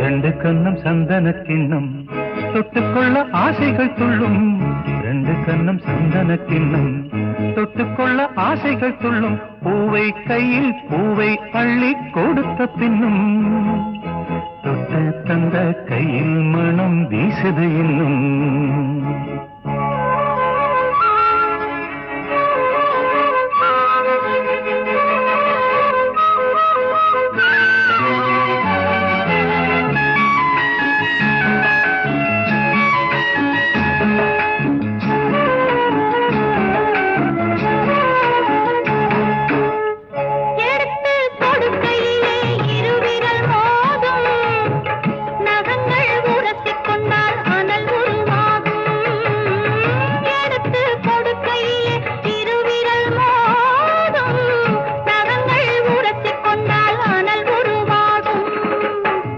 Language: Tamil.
ரெண்டு கண்ணம் சந்தன கிண்ணம் தொட்டுக்கொள்ள ஆசைகள் துள்ளும். ரெண்டு கண்ணம் சந்தன கிண்ணம் தொட்டுக்கொள்ள ஆசைகள் துள்ளும். பூவை கையில் பூவை அள்ளி கொடுத்த பின்னும் தொட்ட தந்த கையில் மனம் வீசுது இன்னும்.